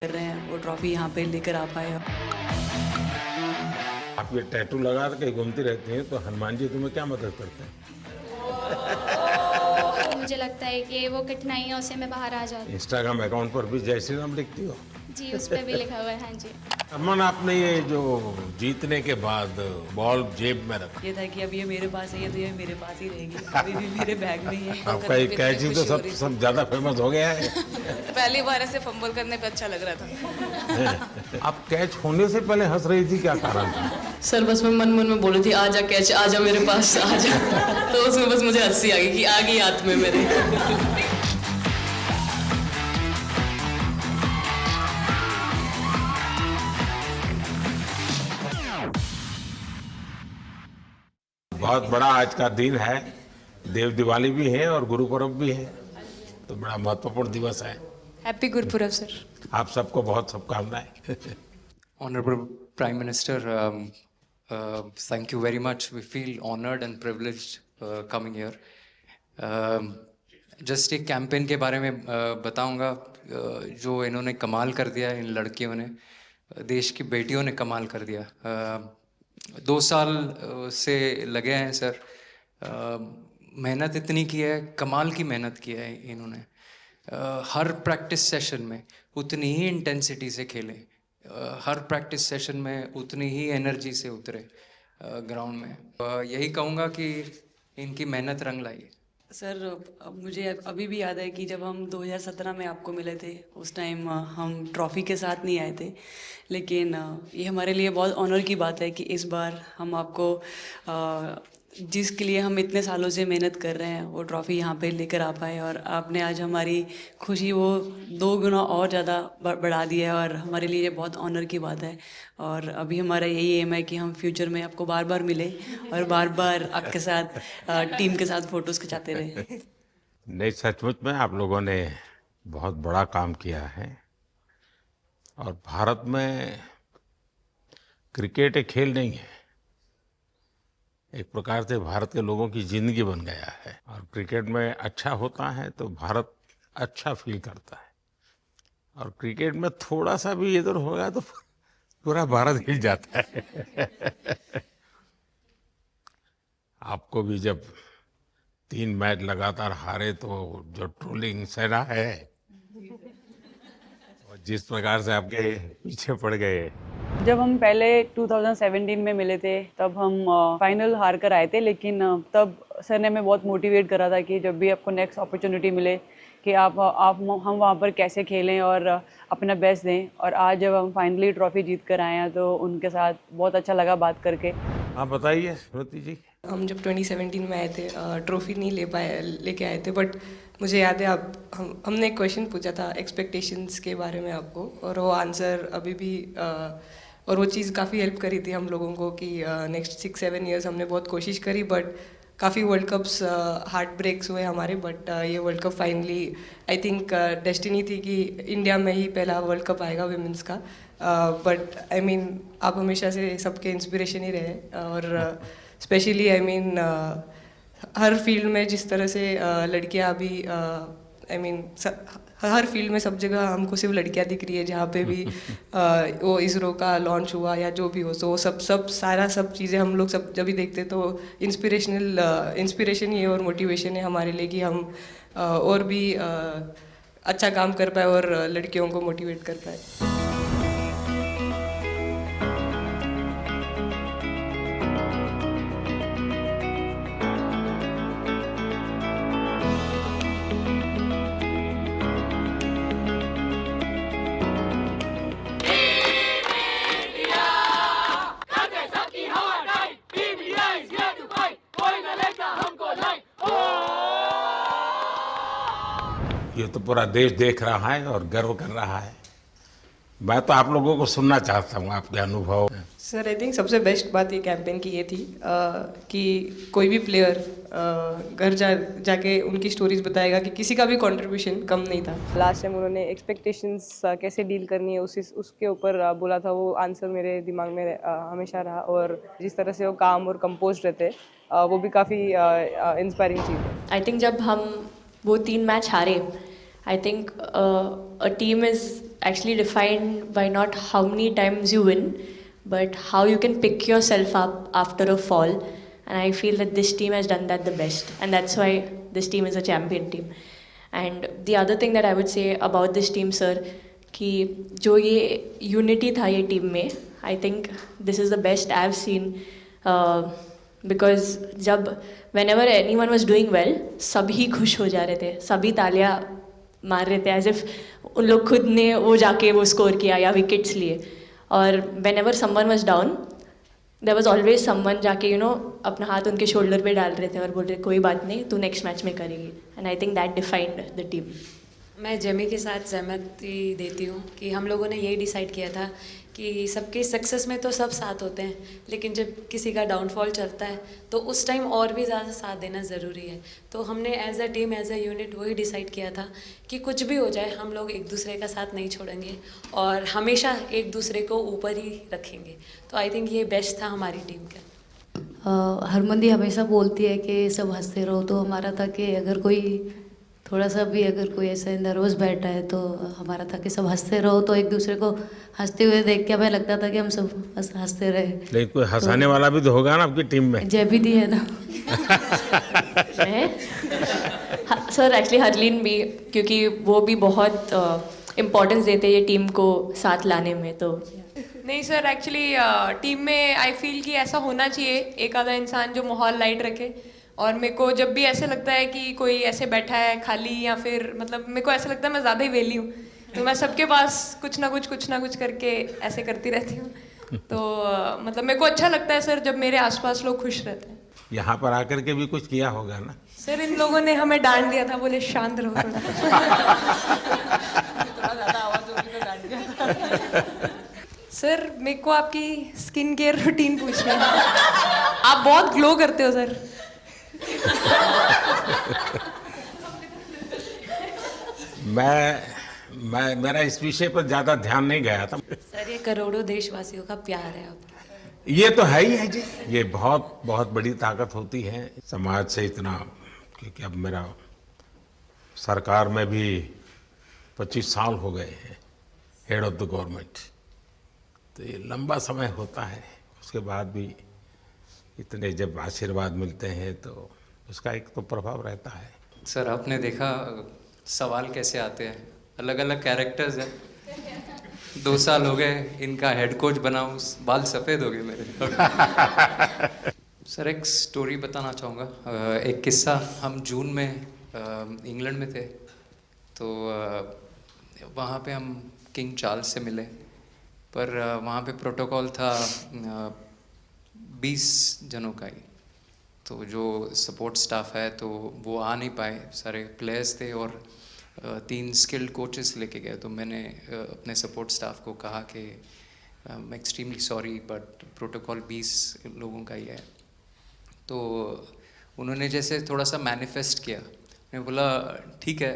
कर रहे हैं वो ट्रॉफी यहाँ पे लेकर आ पाए। आप ये टैटू लगा के घूमती रहती हैं तो हनुमान जी तुम्हें क्या मदद करते हैं? मुझे लगता है कि वो कठिनाइयों से मैं बाहर आ जाऊँ। इंस्टाग्राम अकाउंट पर भी जय श्री राम लिखती हो? जी, उस पे भी लिखा हुआ है। हाँ जी। अमन, आपने ये जो जीतने के बाद बॉल जेब में रखा, ये था कि अब ये मेरे पास है, ये तो ये मेरे पास ही रहेगी, अभी भी मेरे बैग में ही है। आपका ये कैच ही तो सब ज्यादा फेमस हो गया है। पहली बार ऐसे फंबल करने पे अच्छा लग रहा था। आप कैच होने से पहले हंस रही थी, क्या कारण था? सर बस मैं मन मन में बोली थी आजा कैच, आजा मेरे पास आजा। तो उसमें बस मुझे हंसी आ गई कि आ गई हाथ में मेरे। बहुत बड़ा आज का दिन है, देव दिवाली भी है और गुरु पर्व भी है, तो बड़ा महत्वपूर्ण दिवस है। Happy Gurpurab sir. आप सबको बहुत शुभकामनाएं। Honorable Prime Minister, thank you very much. We feel honored and privileged coming here. Just एक कैंपेन के बारे में बताऊंगा जो इन्होंने कमाल कर दिया, इन लड़कियों ने, देश की बेटियों ने कमाल कर दिया। 2 साल से लगे हैं सर, मेहनत इतनी की है, कमाल की मेहनत की है इन्होंने। हर प्रैक्टिस सेशन में उतनी ही इंटेंसिटी से खेले, हर प्रैक्टिस सेशन में उतनी ही एनर्जी से उतरे ग्राउंड में। यही कहूँगा कि इनकी मेहनत रंग लाई। सर अब मुझे अभी भी याद है कि जब हम 2017 में आपको मिले थे, उस टाइम हम ट्रॉफ़ी के साथ नहीं आए थे, लेकिन ये हमारे लिए बहुत ऑनर की बात है कि इस बार हम आपको जिसके लिए हम इतने सालों से मेहनत कर रहे हैं वो ट्रॉफ़ी यहाँ पे लेकर आ पाए, और आपने आज हमारी खुशी वो 2 गुना और ज़्यादा बढ़ा दिया है, और हमारे लिए ये बहुत ऑनर की बात है। और अभी हमारा यही एम है कि हम फ्यूचर में आपको बार बार मिले और बार बार आपके साथ टीम के साथ फ़ोटोज़ खिंचाते रहे। नहीं, सचमुच में आप लोगों ने बहुत बड़ा काम किया है, और भारत में क्रिकेट एक खेल नहीं है, एक प्रकार से भारत के लोगों की जिंदगी बन गया है, और क्रिकेट में अच्छा होता है तो भारत अच्छा फील करता है, और क्रिकेट में थोड़ा सा भी इधर होगा तो पूरा भारत हिल जाता है। आपको भी जब 3 मैच लगातार हारे तो जो ट्रोलिंग सेना है, और जिस प्रकार से आपके पीछे पड़ गए। जब हम पहले 2017 में मिले थे तब हम फाइनल हार कर आए थे, लेकिन तब सर ने हमें बहुत मोटिवेट करा था कि जब भी आपको नेक्स्ट अपॉर्चुनिटी मिले कि आप हम वहाँ पर कैसे खेलें और अपना बेस्ट दें। और आज जब हम फाइनली ट्रॉफी जीत कर आए हैं तो उनके साथ बहुत अच्छा लगा बात करके। आप बताइए श्रुति जी। हम जब 2017 में आए थे, ट्रॉफी नहीं लेके आए थे, बट मुझे याद है हमने एक क्वेश्चन पूछा था एक्सपेक्टेशंस के बारे में आपको, और वो आंसर अभी भी और वो चीज़ काफ़ी हेल्प करी थी हम लोगों को कि नेक्स्ट 6-7 ईयर्स हमने बहुत कोशिश करी, बट काफ़ी वर्ल्ड कप्स हार्ट ब्रेक्स हुए हमारे, बट ये world cup finally I think destiny थी कि इंडिया में ही पहला वर्ल्ड कप आएगा विमेंस का। बट आई मीन आप हमेशा से सबके इंस्पिरेशन ही रहे, और specially I mean her field में जिस तरह से लड़कियां अभी आई मीन हर फील्ड में सब जगह हमको सिर्फ लड़कियां दिख रही है, जहाँ पे भी वो इसरो का लॉन्च हुआ या जो भी हो, तो वो सब चीज़ें हम लोग सब जब भी देखते तो इंस्पिरेशन ही है और मोटिवेशन है हमारे लिए कि हम और भी अच्छा काम कर पाए और लड़कियों को मोटिवेट कर पाए। ये तो पूरा देश देख रहा है और गर्व कर रहा है। मैं तो आप लोगों को सुनना चाहता हूँ, आपके अनुभव। सर आई थिंक सबसे बेस्ट बात ये कैंपेन की ये थी कि कोई भी प्लेयर घर जाके उनकी स्टोरीज बताएगा कि किसी का भी कंट्रीब्यूशन कम नहीं था। लास्ट टाइम उन्होंने एक्सपेक्टेशंस कैसे डील करनी है उसके ऊपर बोला था, वो आंसर मेरे दिमाग में हमेशा रहा, और जिस तरह से वो काम और कंपोज रहते वो भी काफ़ी इंस्पायरिंग चीज़ है। आई थिंक जब हम वो 3 मैच हारे, I think a team is actually defined by not how many times you win, but how you can pick yourself up after a fall. And I feel that this team has done that the best, and that's why this team is a champion team. And the other thing that I would say about this team, sir, कि जो ये unity था ये team में, I think this is the best I've seen, because जब whenever anyone was doing well, सभी खुश हो जा रहे थे, सभी तालियां मार रहे थे, as if उन लोग खुद ने वो जाके वो स्कोर किया या विकेट्स लिए. और whenever someone was down, there was always someone जाके अपना हाथ उनके शोल्डर पे डाल रहे थे और बोल रहे कोई बात नहीं, तू नेक्स्ट मैच में करेगी. And I think that defined the team. मैं जेमी के साथ सहमति देती हूँ कि हम लोगों ने यही डिसाइड किया था कि सबके सक्सेस में तो सब साथ होते हैं, लेकिन जब किसी का डाउनफॉल चलता है तो उस टाइम और भी ज़्यादा साथ देना ज़रूरी है. तो हमने as a team, as a unit वही डिसाइड किया था कि कुछ भी हो जाए हम लोग एक दूसरे का साथ नहीं छोड़ेंगे और हमेशा एक दूसरे को ऊपर ही रखेंगे. तो आई थिंक ये बेस्ट था हमारी टीम का. हरमंदी हमेशा बोलती है कि सब हंसते रहो, तो हमारा था कि अगर कोई थोड़ा सा भी अगर कोई ऐसे नर्वस बैठा है तो हमारा था कि सब हंसते रहो, तो एक दूसरे को हंसते हुए देख के हमें लगता था कि हम सब हंसते रहे. लेकिन कोई हंसाने वाला भी तो होगा ना आपकी टीम में. जैबी दी है ना. सर एक्चुअली हरलीन भी, क्योंकि वो भी बहुत इम्पोर्टेंस देते हैं ये टीम को साथ लाने में. तो नहीं सर, एक्चुअली टीम में आई फील कि ऐसा होना चाहिए एक आधा इंसान जो माहौल लाइट रखे. और मेरे को जब भी ऐसे लगता है कि कोई ऐसे बैठा है खाली, या फिर मतलब मेरे को ऐसा लगता है मैं ज़्यादा ही वेली हूँ, तो मैं सबके पास कुछ ना कुछ करके ऐसे करती रहती हूँ. तो मतलब मेरे को अच्छा लगता है सर जब मेरे आसपास लोग खुश रहते हैं. यहाँ पर आकर के भी कुछ किया होगा ना सर? इन लोगों ने हमें डांट दिया था, बोले शांत रहो थोड़ा. सर मेरे को आपकी स्किन केयर रूटीन पूछना है. आप बहुत ग्लो करते हो सर. मैं मेरा इस विषय पर ज्यादा ध्यान नहीं गया था. सर ये करोड़ों देशवासियों का प्यार है आपका. ये तो है ही है जी. ये बहुत बहुत बड़ी ताकत होती है समाज से इतना, क्योंकि अब मेरा सरकार में भी 25 साल हो गए हैं हेड ऑफ द गवर्नमेंट. तो ये लंबा समय होता है. उसके बाद भी इतने जब आशीर्वाद मिलते हैं तो उसका एक तो प्रभाव रहता है. सर आपने देखा सवाल कैसे आते हैं, अलग अलग कैरेक्टर्स हैं. 2 साल हो गए इनका हेड कोच बनाऊं, बाल सफ़ेद हो गए मेरे. सर एक स्टोरी बताना चाहूँगा, एक किस्सा. हम जून में इंग्लैंड में थे, तो वहाँ पे हम किंग चार्ल्स से मिले, पर वहाँ पे प्रोटोकॉल था 20 जनों का ही. तो जो सपोर्ट स्टाफ है तो वो आ नहीं पाए, सारे प्लेयर्स थे और 3 स्किल्ड कोचेस लेके गए. तो मैंने अपने सपोर्ट स्टाफ को कहा कि I am extremely sorry but protocol 20 लोगों का ही है. तो उन्होंने जैसे थोड़ा सा मैनिफेस्ट किया. मैं बोला ठीक है,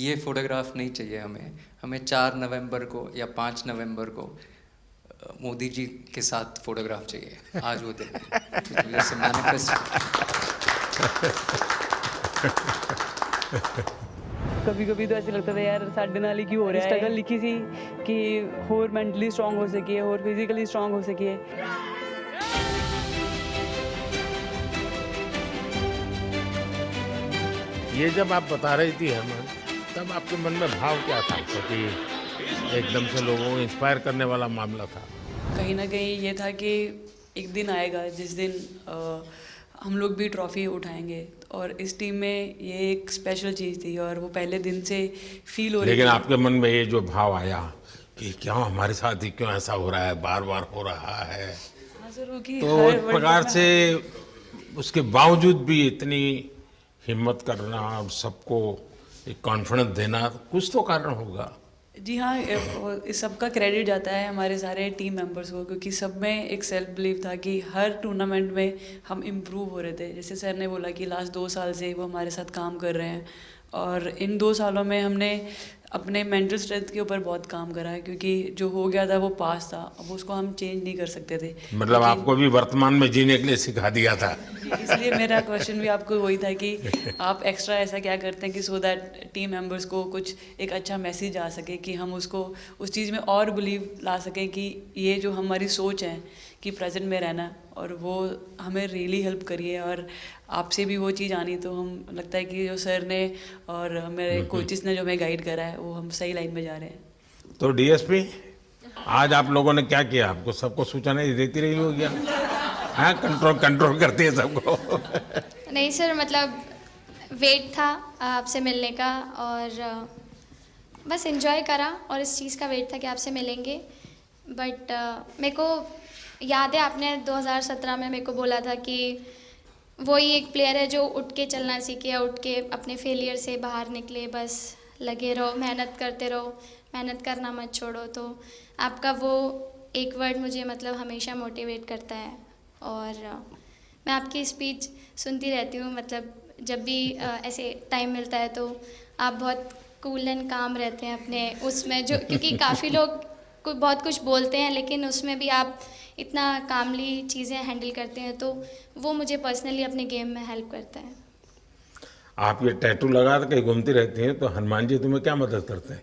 ये फ़ोटोग्राफ नहीं चाहिए हमें 4 नवंबर को या 5 नवंबर को मोदी जी के साथ फोटोग्राफ चाहिए. आज वो दिन जैसे मैनिफेस्ट. कभी कभी तो ऐसे लगता था यार साढ़े नाल ही क्यों हो रहा है. स्ट्रगल लिखी थी कि होर मेंटली स्ट्रांग हो सकिए, होर फिजिकली स्ट्रांग हो सकिए. ये जब आप बता रही थी हमें, तब आपके मन में भाव क्या था? क्योंकि एकदम से लोगों को इंस्पायर करने वाला मामला था. कहीं ना कहीं ये था कि एक दिन आएगा जिस दिन हम लोग भी ट्रॉफी उठाएंगे, और इस टीम में ये एक स्पेशल चीज़ थी और वो पहले दिन से फील हो रही थी. लेकिन आपके मन में ये जो भाव आया कि क्या हमारे साथ ही क्यों ऐसा हो रहा है, बार बार हो रहा है, तो एक प्रकार से उसके बावजूद भी इतनी हिम्मत करना और सबको एक कॉन्फिडेंस देना, कुछ तो कारण होगा. जी हाँ, इस सब का क्रेडिट जाता है हमारे सारे टीम मेंबर्स को, क्योंकि सब में एक सेल्फ बिलीव था कि हर टूर्नामेंट में हम इम्प्रूव हो रहे थे. जैसे सर ने बोला कि लास्ट 2 साल से वो हमारे साथ काम कर रहे हैं, और इन 2 सालों में हमने अपने मेंटल स्ट्रेंथ के ऊपर बहुत काम करा है, क्योंकि जो हो गया था वो पास था, अब उसको हम चेंज नहीं कर सकते थे। मतलब आपको भी वर्तमान में जीने के लिए सिखा दिया था। इसलिए मेरा क्वेश्चन भी आपको वही था कि आप एक्स्ट्रा ऐसा क्या करते हैं कि सो दैट टीम मेंबर्स को कुछ एक अच्छा मैसेज आ सके, कि हम उसको उस चीज़ में और बिलीव ला सकें कि ये जो हमारी सोच है कि प्रेजेंट में रहना, और वो हमें रियली हेल्प करिए। और आपसे भी वो चीज़ आनी, तो हम लगता है कि जो सर ने और मेरे कोचेस ने जो हमें गाइड करा है, वो हम सही लाइन में जा रहे हैं। तो डीएसपी, आज आप लोगों ने क्या किया? आपको सबको सूचनाएं देती रही हो क्या? हाँ, कंट्रोल करती है सबको। नहीं सर, मतलब वेट था आपसे मिलने का, और बस एंजॉय करा, और इस चीज़ का वेट था कि आपसे मिलेंगे। बट मेरे को याद है आपने 2017 में मेरे को बोला था कि वही एक प्लेयर है जो उठ के चलना सीखे, उठ के अपने फेलियर से बाहर निकले, बस लगे रहो, मेहनत करते रहो, मेहनत करना मत छोड़ो। तो आपका वो एक वर्ड मुझे मतलब हमेशा मोटिवेट करता है, और मैं आपकी स्पीच सुनती रहती हूँ, मतलब जब भी ऐसे टाइम मिलता है तो आप बहुत कूल एंड काम रहते हैं अपने उसमें, जो क्योंकि काफ़ी लोग बहुत कुछ बोलते हैं, लेकिन उसमें भी आप इतना कामली चीज़ें हैंडल करते हैं, तो वो मुझे पर्सनली अपने गेम में हेल्प करता है। आप ये टैटू लगा के कहीं घूमती रहती हैं, तो हनुमान जी तुम्हें क्या मदद करते हैं?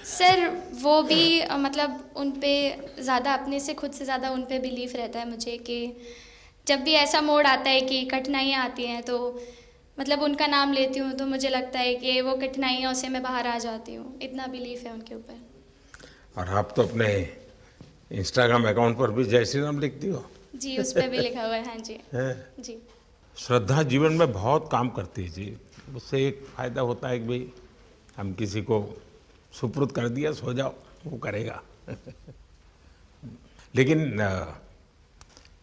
सर वो भी मतलब उन पे ज़्यादा, अपने से खुद से ज़्यादा उन पे बिलीफ रहता है मुझे, कि जब भी ऐसा मोड़ आता है कि कठिनाइयाँ आती हैं, तो मतलब उनका नाम लेती हूँ तो मुझे लगता है कि वो कठिनाइयों से मैं बाहर आ जाती हूँ, इतना बिलीफ है उनके ऊपर। और आप तो अपने इंस्टाग्राम अकाउंट पर भी जय श्री राम लिखती हो। जी, उस पर भी लिखा हुआ है। हाँ जी। जी। श्रद्धा जीवन में बहुत काम करती है जी। उससे एक फ़ायदा होता है कि भाई हम किसी को सुपुर्द कर दिया, सो जाओ, वो करेगा। लेकिन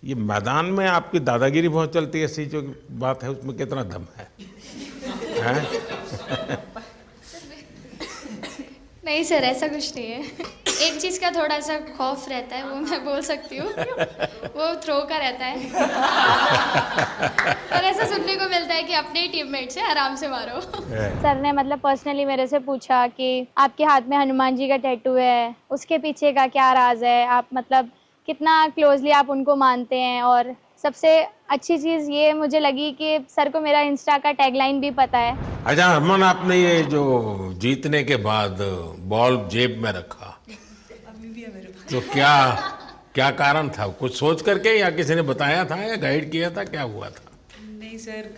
ये मैदान में आपकी दादागिरी बहुत चलती है, ऐसी जो बात है उसमें कितना दम है? नहीं सर, ऐसा कुछ नहीं है। एक चीज़ का थोड़ा सा खौफ रहता है, वो मैं बोल सकती हूँ, वो थ्रो का रहता है। और ऐसा सुनने को मिलता है कि अपने ही टीममेट से आराम से मारो। सर ने मतलब पर्सनली मेरे से पूछा कि आपके हाथ में हनुमान जी का टैटू है, उसके पीछे का क्या राज है, आप मतलब कितना क्लोजली आप उनको मानते हैं। और सबसे अच्छी चीज़ ये मुझे लगी कि सर को मेरा इंस्टा का टैगलाइन भी पता है। अच्छा हरमन, आपने ये जो जीतने के बाद बॉल जेब में रखा, अभी भी है मेरे पास। तो क्या कारण था? कुछ सोच करके, या किसी ने बताया था, या गाइड किया था, क्या हुआ था? नहीं सर,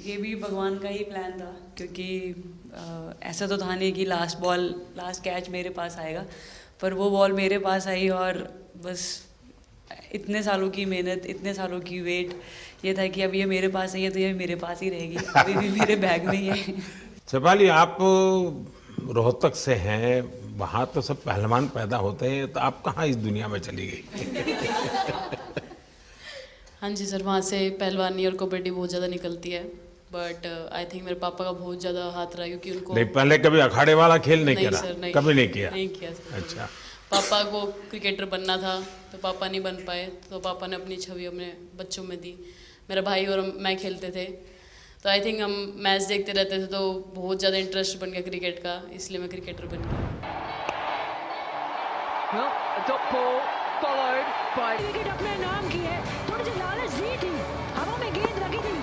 ये भी भगवान का ही प्लान था, क्योंकि ऐसा तो था नहीं कि लास्ट कैच मेरे पास आएगा, पर वो बॉल मेरे पास आई, और बस इतने सालों की मेहनत, इतने सालों की वेट, ये था कि अब ये मेरे पास है, तो ये मेरे पास ही रहेगी, अभी भी मेरे बैग में ही है। शेफाली, आप रोहतक से हैं, वहाँ तो सब पहलवान पैदा होते हैं, तो आप कहाँ इस दुनिया में चली गई? हाँ जी सर, वहाँ से पहलवानी और कबड्डी बहुत ज़्यादा निकलती है, बट आई थिंक मेरे पापा का बहुत ज़्यादा हाथ रहा, क्योंकि उनको नहीं, पहले कभी अखाड़े वाला खेल नहीं खेला? सर, नहीं, कभी नहीं किया? नहीं किया सर। अच्छा। पापा को क्रिकेटर बनना था, तो पापा नहीं बन पाए, तो पापा ने अपनी छवि अपने बच्चों में दी। मेरा भाई और मैं खेलते थे, तो आई थिंक हम मैच देखते रहते थे, तो बहुत ज़्यादा इंटरेस्ट बन गया क्रिकेट का, इसलिए मैं क्रिकेटर बन गया। विकेट अपने नाम की है, थोड़ी सी लालच दी थी, हवा में गेंद लगी थी,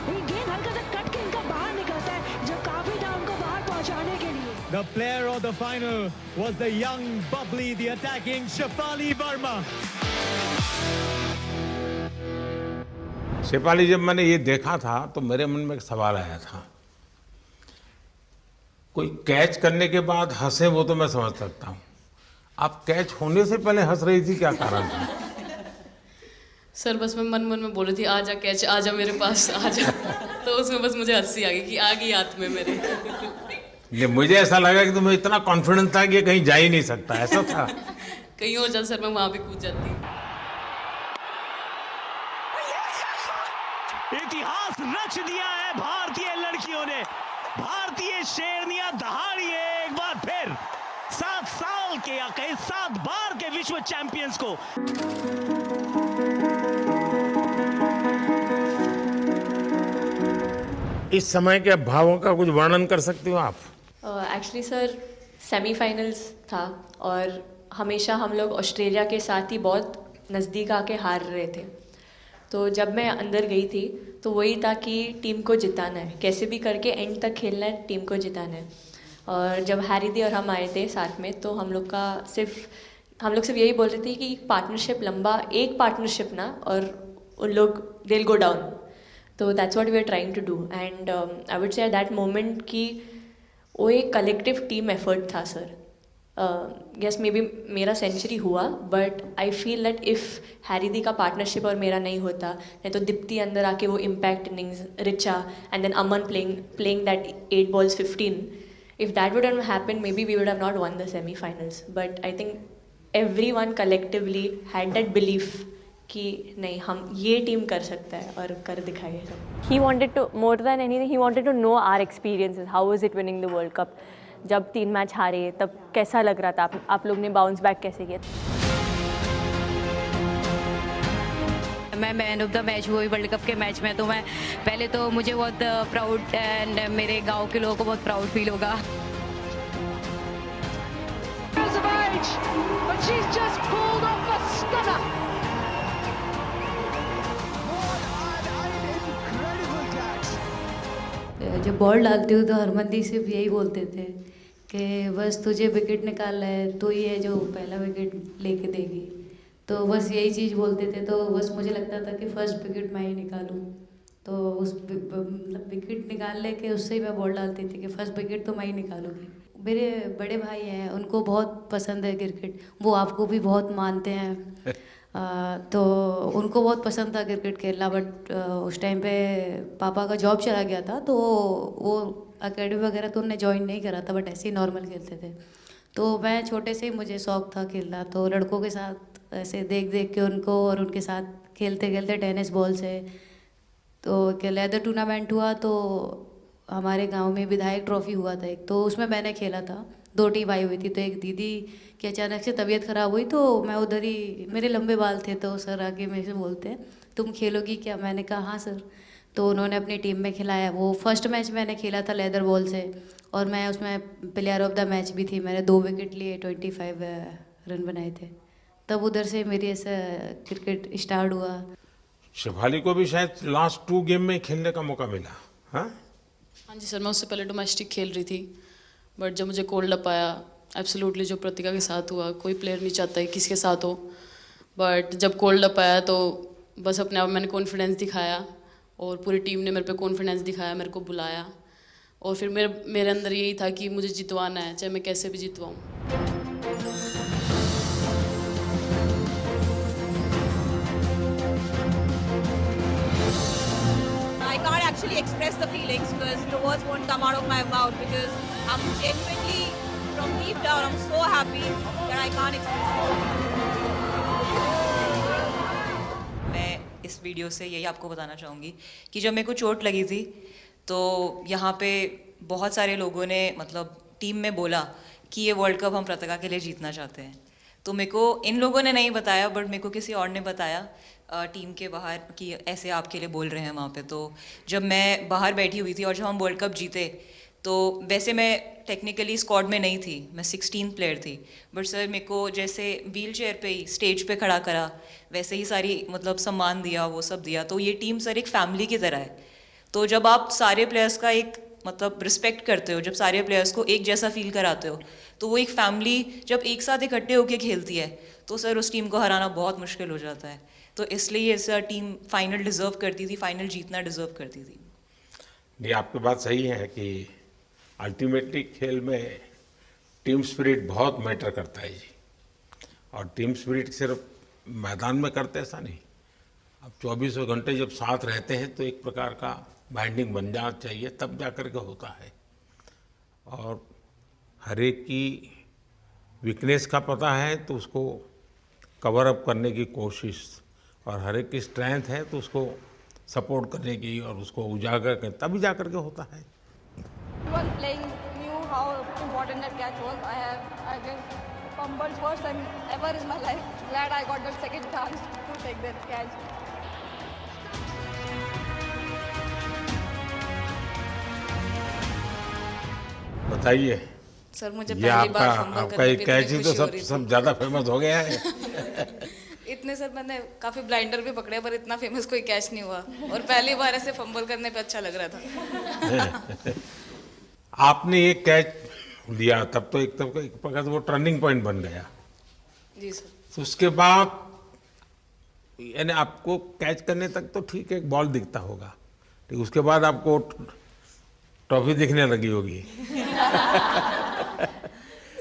ये गेंद हल्का सा कट के इनका बाहर निकलता है, जो काफी था उनको बाहर पहुंचाने के लिए। The player of the final was the young, bubbly, the attacking Shefali Verma. Shefali, जब मैंने ये देखा था तो मेरे मन में एक सवाल आया था। कोई कैच करने के बाद हंसे वो तो मैं समझ सकता हूँ, आप कैच होने से पहले हंस रही थी, क्या कारण था? सर बस मैं मन में बोल रही थी, आजा कैच, आजा मेरे पास, आजा। तो उसमें बस मुझे हंसी आ गई कि आ गई हाथ में मेरे। ये मुझे ऐसा लगा कि तुम्हें इतना कॉन्फिडेंस था कि ये कहीं जा ही नहीं सकता, ऐसा था? कहीं और जाता सर, मैं वहां भी कूद जाती। इतिहास रच दिया है भारतीय लड़कियों ने। भारतीय शेरनियां दहाड़ी है एक बार फिर 7 साल के या कहीं 7 बार के विश्व चैंपियंस को। इस समय के भावों का कुछ वर्णन कर सकते हो आप? एक्चुअली सर सेमीफाइनल्स था और हमेशा हम लोग ऑस्ट्रेलिया के साथ ही बहुत नज़दीक आके हार रहे थे। तो जब मैं अंदर गई थी तो वही था कि टीम को जिताना है, कैसे भी करके एंड तक खेलना है, टीम को जिताना है। और जब हैरी दी और हम आए थे साथ में तो हम लोग सिर्फ यही बोल रहे थे कि पार्टनरशिप लंबा, एक पार्टनरशिप ना, और उन लोग दिल गो डाउन। तो that's what we are trying to do and I would say at that moment कि वो एक कलेक्टिव टीम एफर्ट था सर। यस मे बी मेरा सेंचुरी हुआ but I feel that if Harry दी का पार्टनरशिप और मेरा नहीं होता, नहीं तो दीप्ति अंदर आके वो impact innings, Richa and then Aman playing that 8 balls 15, if that would have happened maybe we would have not won the semi-finals. But I think everyone collectively had that belief कि नहीं, हम ये टीम कर सकता है और कर दिखाइए सब। He wanted to, more than anything, he wanted to know our experiences. How was it winning the World Cup? जब 3 मैच हारे तब कैसा लग रहा था? आप लोग ने बाउंस बैक कैसे किया? मैं मैन ऑफ द मैच हुई वर्ल्ड कप के मैच में, तो मैं पहले तो मुझे बहुत प्राउड एंड मेरे गांव के लोगों को बहुत प्राउड फील होगा। जब बॉल डालती हूँ तो हरमनदीप सिर्फ यही बोलते थे कि बस तुझे विकेट निकालना है, तो ही है जो पहला विकेट लेके देगी। तो बस यही चीज़ बोलते थे। तो बस मुझे लगता था कि फर्स्ट विकेट मैं ही निकालूं, तो उस मतलब विकेट निकाल लेके उससे ही मैं बॉल डालती थी कि फर्स्ट विकेट तो मैं ही निकालूंगी। मेरे बड़े भाई हैं, उनको बहुत पसंद है क्रिकेट, वो आपको भी बहुत मानते हैं। तो उनको बहुत पसंद था क्रिकेट खेलना, बट उस टाइम पे पापा का जॉब चला गया था, तो वो अकेडमी वगैरह तो उन्होंने ज्वाइन नहीं करा था, बट ऐसे ही नॉर्मल खेलते थे। तो मैं छोटे से ही मुझे शौक़ था खेलना, तो लड़कों के साथ ऐसे देख देख के उनको और उनके साथ खेलते खेलते टेनिस बॉल से, तो लेदर टूर्नामेंट हुआ तो हमारे गांव में विधायक ट्रॉफी हुआ था एक, तो उसमें मैंने खेला था। 2 टीम आई हुई थी, तो एक दीदी की अचानक से तबीयत ख़राब हुई, तो मैं उधर ही, मेरे लंबे बाल थे, तो सर आके मेरे से बोलते हैं तुम खेलोगी क्या? मैंने कहा हाँ सर। तो उन्होंने अपनी टीम में खिलाया। वो फर्स्ट मैच मैंने खेला था लेदर बॉल से, और मैं उसमें प्लेयर ऑफ द मैच भी थी। मैंने 2 विकेट लिए, 25 रन बनाए थे। तब उधर से मेरी ऐसा क्रिकेट स्टार्ट हुआ। शेफाली को भी शायद लास्ट 2 गेम में खेलने का मौका मिला। हाँ जी सर, मैं उससे पहले डोमेस्टिक खेल रही थी, बट जब मुझे कोल्ड अप आया, एब्सोल्युटली जो प्रतिका के साथ हुआ, कोई प्लेयर नहीं चाहता है किसके साथ हो, बट जब कोल्ड अप आया तो बस अपने आप मैंने कॉन्फिडेंस दिखाया, और पूरी टीम ने मेरे पे कॉन्फिडेंस दिखाया, मेरे को बुलाया, और फिर मेरे अंदर यही था कि मुझे जितवाना है, चाहे मैं कैसे भी जितवाऊँ। I can't actually express the feelings because the words won't come out of my mouth, because I'm genuinely, from deep down, I'm so happy that I can't express it. मैं इस वीडियो से यही आपको बताना चाहूँगी कि जब मेरे को चोट लगी थी तो यहाँ पे बहुत सारे लोगों ने मतलब टीम में बोला कि ये वर्ल्ड कप हम प्रतिका के लिए जीतना चाहते हैं। तो मेरे को इन लोगों ने नहीं बताया, बट मेरे को किसी और ने बताया टीम के बाहर कि ऐसे आपके लिए बोल रहे हैं वहाँ पे। तो जब मैं बाहर बैठी हुई थी और जब हम वर्ल्ड कप जीते, तो वैसे मैं टेक्निकली स्क्वाड में नहीं थी, मैं 16th प्लेयर थी, बट सर मेरे को जैसे व्हील चेयर पे ही स्टेज पे खड़ा करा, वैसे ही सारी मतलब सम्मान दिया, वो सब दिया। तो ये टीम सर एक फैमिली की तरह है। तो जब आप सारे प्लेयर्स का एक मतलब रिस्पेक्ट करते हो, जब सारे प्लेयर्स को एक जैसा फील कराते हो, तो वो एक फैमिली जब एक साथ इकट्ठे होकर खेलती है, तो सर उस टीम को हराना बहुत मुश्किल हो जाता है। तो इसलिए सर टीम फाइनल डिज़र्व करती थी, फाइनल जीतना डिज़र्व करती थी। ये आपकी बात सही है कि अल्टीमेटली खेल में टीम स्पिरिट बहुत मैटर करता है जी। और टीम स्पिरिट सिर्फ मैदान में करते ऐसा नहीं, अब 24 घंटे जब साथ रहते हैं तो एक प्रकार का बाइंडिंग बन जाना चाहिए, तब जा कर के होता है। और हर एक की वीकनेस का पता है तो उसको कवर अप करने की कोशिश, और हर एक की स्ट्रेंथ है तो उसको सपोर्ट करने की और उसको उजागर करने, तभी जा कर के होता है। Everyone playing knew how important that catch was. I've been fumbled first time ever in my life. Glad I got the second chance to take that catch. बताइए। सर मुझे ये पहली बार आपका फंबल आपका करने एक पे कैच इतनी ही तो खुशी हो सब रही थी। सब ज्यादा फेमस हो गया है। इतने सर मैंने काफी ब्लाइंडर भी पकड़े पर इतना फेमस कोई कैच नहीं हुआ और पहली बार ऐसे फंबल करने पे अच्छा लग रहा था। आपने एक कैच लिया तब तो एक प्रकार से वो टर्निंग पॉइंट बन गया। जी सर। तो उसके बाद यानी आपको कैच करने तक तो ठीक है, एक बॉल दिखता होगा, ठीक उसके बाद आपको ट्रॉफी दिखने लगी होगी।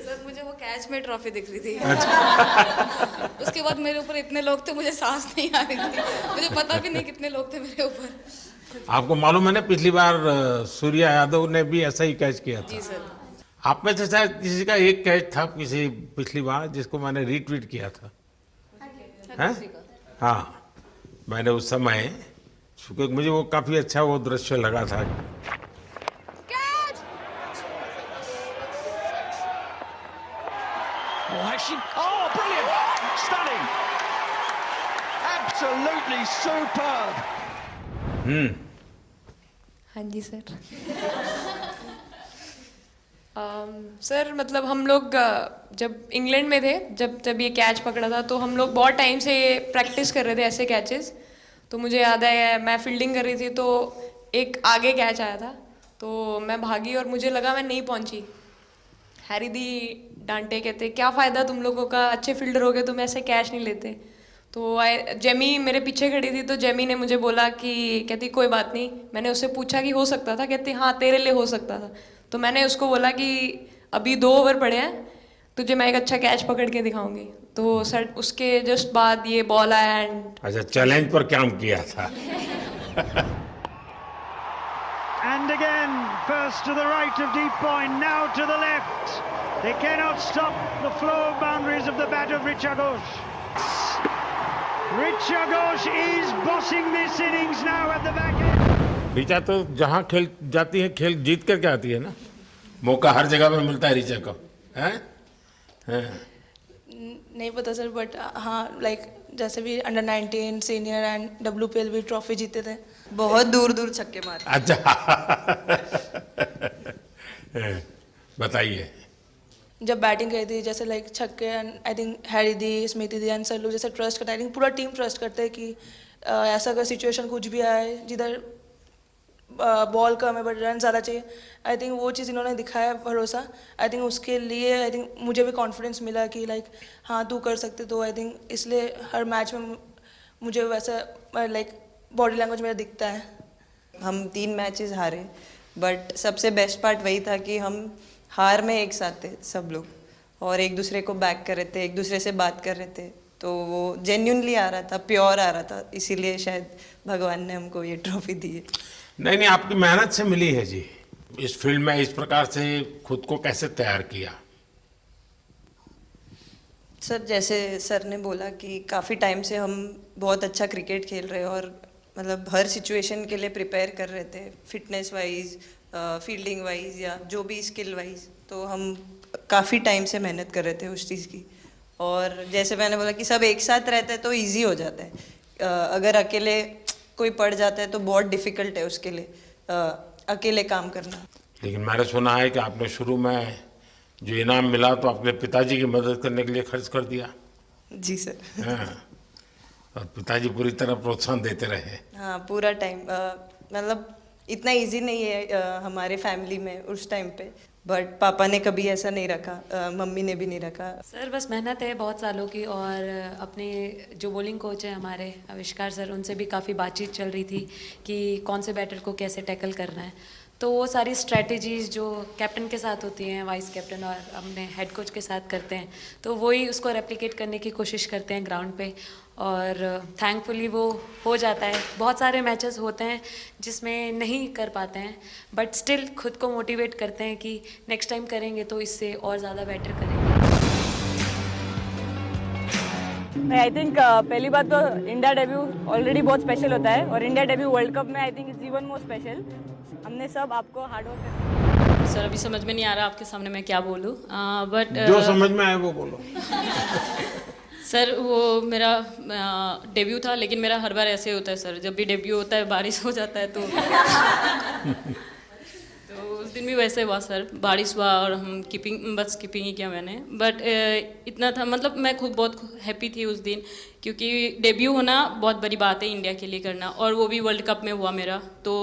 सर मुझे वो कैच में ट्रॉफी दिख रही थी। अच्छा। उसके बाद मेरे ऊपर इतने लोग थे मुझे सांस नहीं आ रही थी, मुझे पता भी नहीं कितने लोग थे मेरे ऊपर। आपको मालूम है ना, पिछली बार सूर्या यादव ने भी ऐसा ही कैच किया था। जी सर। आप में से शायद किसी का एक कैच था किसी पिछली बार जिसको मैंने रीट्वीट किया था, हैं? हाँ, मैंने उस समय, क्योंकि मुझे वो काफी अच्छा वो दृश्य लगा था। Oh, brilliant! Stunning! Absolutely superb! हाँ जी सर। सर मतलब हम लोग जब इंग्लैंड में थे, जब ये कैच पकड़ा था तो हम लोग बहुत टाइम से प्रैक्टिस कर रहे थे ऐसे कैचेस। तो मुझे याद है मैं फील्डिंग कर रही थी तो एक आगे कैच आया था तो मैं भागी और मुझे लगा मैं नहीं पहुंची। हैरी दी डांटे, कहते क्या फ़ायदा तुम लोगों का, अच्छे फील्डर हो गए तुम ऐसे कैच नहीं लेते। तो जेमी मेरे पीछे खड़ी थी तो जेमी ने मुझे बोला कि, कहती कोई बात नहीं। मैंने उससे पूछा कि हो सकता था, कहती हाँ तेरे लिए हो सकता था। तो मैंने उसको बोला कि अभी 2 ओवर पड़े हैं, तुझे मैं एक अच्छा कैच पकड़ के दिखाऊंगी। तो सर उसके जस्ट बाद ये बॉल आया एंड अच्छा, चैलेंज पर काम किया था। And again, first to the right of deep point, now to the left. They cannot stop the flow of boundaries of the bat of Richa Ghosh. Richa Ghosh is bossing this innings now at the back end. Richa तो जहाँ खेल जाती है खेल जीत करके आती है ना, मौका हर जगह पे मिलता है ऋचा को, हैं? नहीं पता सर, बट हाँ लाइक जैसे भी अंडर 19 सीनियर एंड WPL भी ट्रॉफी जीते थे। बहुत दूर दूर छक्के मारे। अच्छा। बताइए। जब बैटिंग करी थी जैसे लाइक छक्के and I think Harry the, Smiti the and sir लोग जैसे ट्रस्ट करते हैं, आई थिंक पूरा टीम ट्रस्ट करते हैं कि ऐसा अगर सिचुएशन कुछ भी आए जिधर बॉल कम है बट रन ज़्यादा चाहिए, आई थिंक वो चीज़ इन्होंने दिखाया भरोसा। आई थिंक उसके लिए आई थिंक मुझे भी कॉन्फिडेंस मिला कि लाइक हाँ तू कर सकते। तो आई थिंक इसलिए हर मैच में मुझे वैसा लाइक बॉडी लैंग्वेज मेरा दिखता है। हम 3 मैचेस हारे, बट सबसे बेस्ट पार्ट वही था कि हम हार में एक साथ थे सब लोग और एक दूसरे को बैक कर रहे थे, एक दूसरे से बात कर रहे थे। तो वो जेन्युइनली आ रहा था, प्योर आ रहा था, इसीलिए शायद भगवान ने हमको ये ट्रॉफी दी है। नहीं नहीं, आपकी मेहनत से मिली है जी। इस फील्ड में इस प्रकार से खुद को कैसे तैयार किया? सर जैसे सर ने बोला कि काफ़ी टाइम से हम बहुत अच्छा क्रिकेट खेल रहे हैं और मतलब हर सिचुएशन के लिए प्रिपेयर कर रहे थे, फिटनेस वाइज, फील्डिंग वाइज या जो भी स्किल वाइज। तो हम काफ़ी टाइम से मेहनत कर रहे थे उस चीज़ की। और जैसे मैंने बोला कि सब एक साथ रहते हैं तो इजी हो जाता है। अगर अकेले कोई पड़ जाता है तो बहुत डिफ़िकल्ट है उसके लिए अकेले काम करना। लेकिन मैंने सुना है कि आपने शुरू में जो इनाम मिला तो अपने पिताजी की मदद करने के लिए खर्च कर दिया। जी सर। हाँ, और पिताजी पूरी तरह प्रोत्साहन देते रहे। हाँ पूरा टाइम, मतलब इतना इजी नहीं है हमारे फैमिली में उस टाइम पे, बट पापा ने कभी ऐसा नहीं रखा, मम्मी ने भी नहीं रखा। सर बस मेहनत है बहुत सालों की, और अपने जो बॉलिंग कोच है हमारे आविष्कार सर, उनसे भी काफ़ी बातचीत चल रही थी कि कौन से बैटर को कैसे टैकल करना है। तो वो सारी स्ट्रेटजीज जो कैप्टन के साथ होती हैं, वाइस कैप्टन और अपने हेड कोच के साथ करते हैं, तो वही उसको रेप्लिकेट करने की कोशिश करते हैं ग्राउंड पे, और थैंकफुली वो हो जाता है। बहुत सारे मैचेस होते हैं जिसमें नहीं कर पाते हैं, बट स्टिल खुद को मोटिवेट करते हैं कि नेक्स्ट टाइम करेंगे तो इससे और ज़्यादा बेटर करेंगे। आई थिंक पहली बात तो इंडिया डेब्यू ऑलरेडी बहुत स्पेशल होता है, और इंडिया डेब्यू वर्ल्ड कप में I think it's even more special. हमने सब आपको हार्ड वर्क करना। सर अभी समझ में नहीं आ रहा आपके सामने मैं क्या बोलूँ, बट जो समझ में आए वो बोलो। सर वो मेरा डेब्यू था, लेकिन मेरा हर बार ऐसे होता है सर, जब भी डेब्यू होता है बारिश हो जाता है तो दिन भी वैसे हुआ सर, बारिश हुआ और हम बस कीपिंग ही किया मैंने, बट इतना था, मतलब मैं खुद बहुत हैप्पी थी उस दिन, क्योंकि डेब्यू होना बहुत बड़ी बात है इंडिया के लिए करना, और वो भी वर्ल्ड कप में हुआ मेरा, तो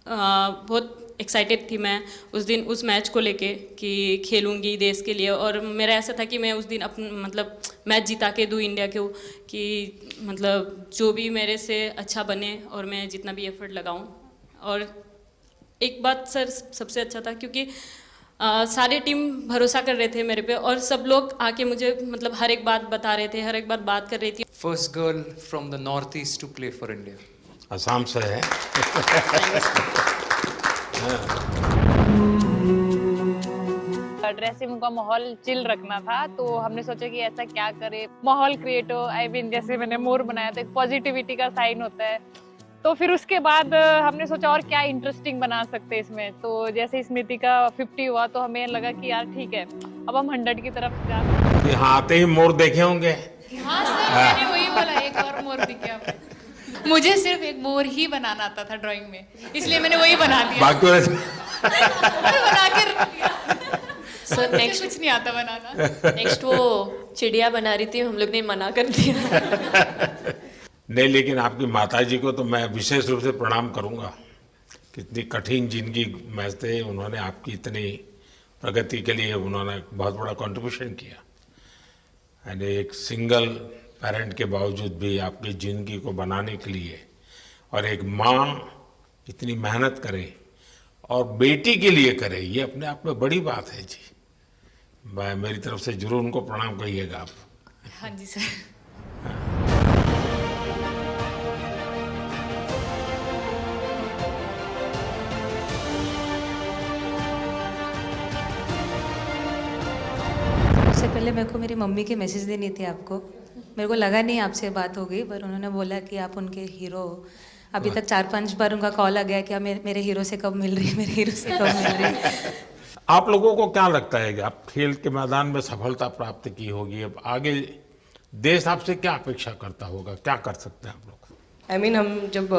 बहुत एक्साइटेड थी मैं उस दिन उस मैच को लेके कि खेलूंगी देश के लिए, और मेरा ऐसा था कि मैं उस दिन मतलब मैच जिता के दूँ इंडिया को, कि मतलब जो भी मेरे से अच्छा बने और मैं जितना भी एफर्ट लगाऊं। और एक बात सर सबसे अच्छा था, क्योंकि सारे टीम भरोसा कर रहे थे मेरे पे, और सब लोग आके मुझे मतलब हर एक बात बता रहे थे, हर एक बात कर रही थी। First girl from the north east to play for India. Assam से है। ड्रेसिंग रूम का माहौल चिल रखना था, तो हमने सोचा कि ऐसा क्या करे, माहौल क्रिएट हो। आई मीन जैसे मैंने मोर बनाया था, एक पॉजिटिविटी का साइन होता है, तो फिर उसके बाद हमने सोचा और क्या इंटरेस्टिंग बना सकते हैं इसमें। तो जैसे स्मृति का 50 हुआ तो हमें लगा कि यार ठीक है, अब हम 100 की तरफ जा सकते हैं। यहाँ आते ही मोर देखे होंगे। हाँ सर, मैंने वही बोला, एक और मोर दिखे हमें। मुझे सिर्फ एक मोर ही बनाना आता था ड्राइंग में, इसलिए मैंने वही बना दिया। बाकी बना के रख दिया। सर नेक्स्ट कुछ नहीं आता बनाना। नेक्स्ट वो चिड़िया बना रही थी, हम लोग ने मना कर दिया। नहीं, लेकिन आपकी माताजी को तो मैं विशेष रूप से प्रणाम करूंगा। कितनी कठिन जिंदगी में थे, उन्होंने आपकी इतनी प्रगति के लिए उन्होंने बहुत बड़ा कंट्रीब्यूशन किया। यानी एक सिंगल पेरेंट के बावजूद भी आपकी ज़िंदगी को बनाने के लिए, और एक माँ इतनी मेहनत करे और बेटी के लिए करे, ये अपने आप में बड़ी बात है जी। मैं मेरी तरफ से जरूर उनको प्रणाम कहिएगा आप। हाँ जी सर। सबसे पहले मेरे को मेरी मम्मी की मैसेज देनी थी आपको। मेरे को लगा नहीं आपसे बात हो गई, पर उन्होंने बोला कि आप उनके हीरो हो। अभी तक 4-5 बार उनका कॉल आ गया कि आप मेरे हीरो से कब मिल रही है, मेरे हीरो से कब मिल रही है। आप लोगों को क्या लगता है कि आप खेल के मैदान में सफलता प्राप्त की होगी, अब आगे देश आपसे क्या अपेक्षा करता होगा, क्या कर सकते हैं आप लोग? आई मीन हम जब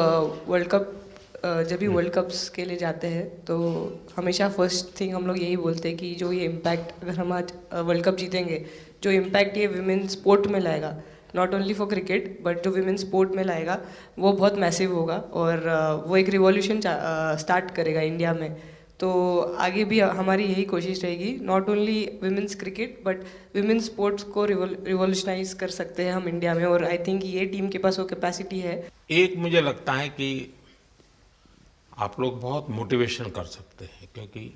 वर्ल्ड कप्स के लिए जाते हैं तो हमेशा फर्स्ट थिंग हम लोग यही बोलते हैं कि जो ये इम्पैक्ट, अगर हम आज वर्ल्ड कप जीतेंगे, जो इम्पैक्ट ये विमेन स्पोर्ट में लाएगा, not only for cricket but जो विमेन स्पोर्ट में लाएगा, वो बहुत मैसिव होगा, और वो एक रिवॉल्यूशन स्टार्ट करेगा इंडिया में। तो आगे भी हमारी यही कोशिश रहेगी, not only women's cricket but women sports को रिवॉल्यूशनाइज कर सकते हैं हम इंडिया में, और आई थिंक ये टीम के पास वो कैपेसिटी है। एक मुझे लगता है कि आप लोग बहुत मोटिवेशन कर सकते हैं, क्योंकि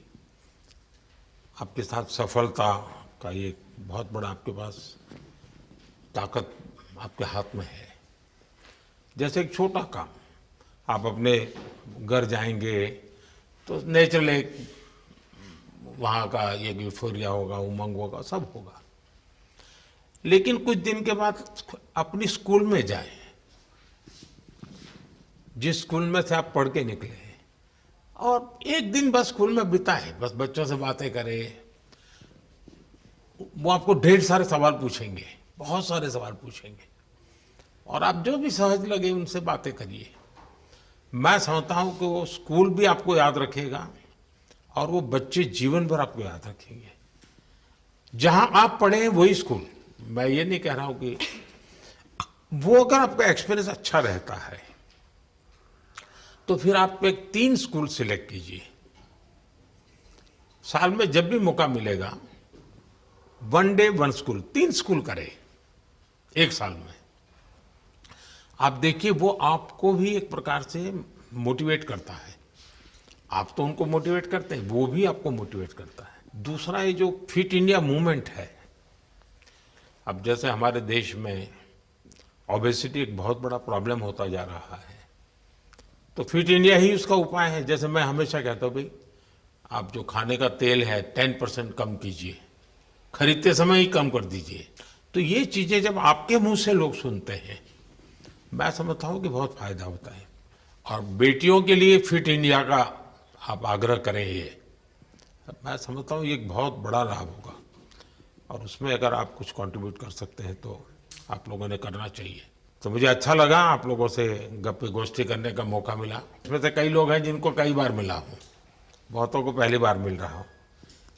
आपके साथ सफलता का ये बहुत बड़ा आपके पास ताकत आपके हाथ में है। जैसे एक छोटा काम, आप अपने घर जाएंगे तो नेचुरल एक वहाँ का एक यूफोरिया होगा, उमंग होगा, सब होगा। लेकिन कुछ दिन के बाद अपनी स्कूल में जाएं, जिस स्कूल में से आप पढ़ के निकले हैं, और एक दिन बस स्कूल में बिताएं, बस बच्चों से बातें करें। वो आपको ढेर सारे सवाल पूछेंगे, बहुत सारे सवाल पूछेंगे, और आप जो भी सहज लगे उनसे बातें करिए। मैं समझता हूं कि वो स्कूल भी आपको याद रखेगा और वो बच्चे जीवन भर आपको याद रखेंगे। जहां आप पढ़े हैं वही स्कूल, मैं ये नहीं कह रहा हूं कि वो, अगर आपका एक्सपीरियंस अच्छा रहता है तो फिर आप एक 3 स्कूल सिलेक्ट कीजिए। साल में जब भी मौका मिलेगा 1 डे 1 स्कूल, 3 स्कूल करें एक साल में। आप देखिए वो आपको भी एक प्रकार से मोटिवेट करता है। आप तो उनको मोटिवेट करते हैं, वो भी आपको मोटिवेट करता है। दूसरा ये जो फिट इंडिया मूवमेंट है, अब जैसे हमारे देश में ओबेसिटी एक बहुत बड़ा प्रॉब्लम होता जा रहा है, तो फिट इंडिया ही उसका उपाय है। जैसे मैं हमेशा कहता हूँ, भाई आप जो खाने का तेल है 10% कम कीजिए, खरीदते समय ही कम कर दीजिए। तो ये चीज़ें जब आपके मुंह से लोग सुनते हैं, मैं समझता हूँ कि बहुत फायदा होता है। और बेटियों के लिए फिट इंडिया का आप आग्रह करें, ये मैं समझता हूँ ये एक बहुत बड़ा लाभ होगा, और उसमें अगर आप कुछ कंट्रीब्यूट कर सकते हैं तो आप लोगों ने करना चाहिए। तो मुझे अच्छा लगा आप लोगों से गप्पे गोष्ठी करने का मौका मिला। इसमें से कई लोग हैं जिनको कई बार मिला हूँ, बहुतों को पहली बार मिल रहा हूँ,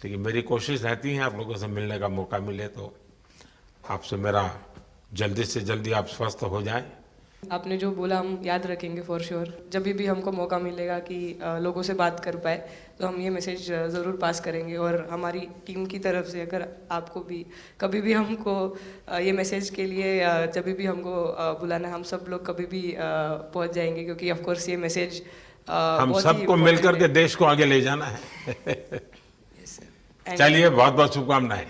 लेकिन मेरी कोशिश रहती है आप लोगों से मिलने का मौका मिले तो आपसे मेरा जल्दी से जल्दी आप स्वस्थ हो जाएं। आपने जो बोला हम याद रखेंगे फॉर श्योर। जब भी हमको मौका मिलेगा कि लोगों से बात कर पाए तो हम ये मैसेज ज़रूर पास करेंगे। और हमारी टीम की तरफ से अगर आपको भी कभी भी हमको ये मैसेज के लिए जब भी हमको बुलाना, हम सब लोग कभी भी पहुंच जाएंगे, क्योंकि ऑफ कोर्स ये मैसेज हम सबको मिलकर के देश को आगे ले जाना है। चलिए, बहुत बहुत शुभकामनाएं।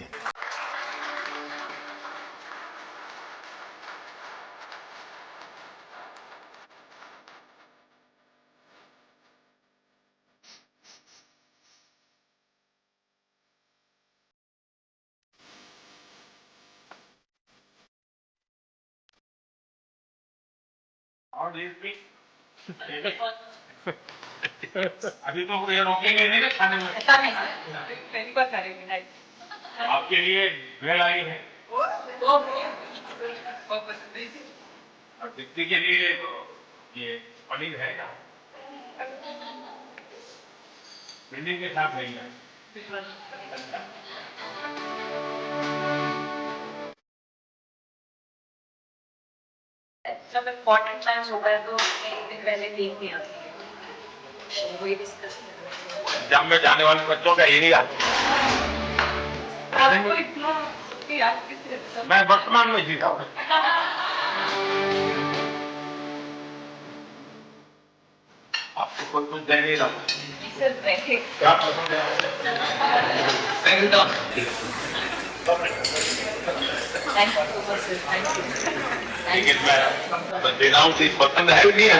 अभी तो ये रोकेंगे नहीं ना खाने में। पहली बार खा रहे हैं। आपके लिए भेड़ आई है और दीप्ति के लिए ये पनीर है, भिंडी के साथ नहीं है। जब इम्पोर्टेंट मैच होता है तो एक दिन पहले टीम नहीं आती है, वही डिस्कस जब में जाने वाले बच्चों का यही हाल। आपको इतना याद किससे? मैं वर्तमान में जीता हूँ। आपको कोई कुछ दे नहीं रहा। सर बैठे। क्या पसंद है? Thank you so much sir, thank you. लेकिन मैं देना हूँ, पसंद है नहीं है।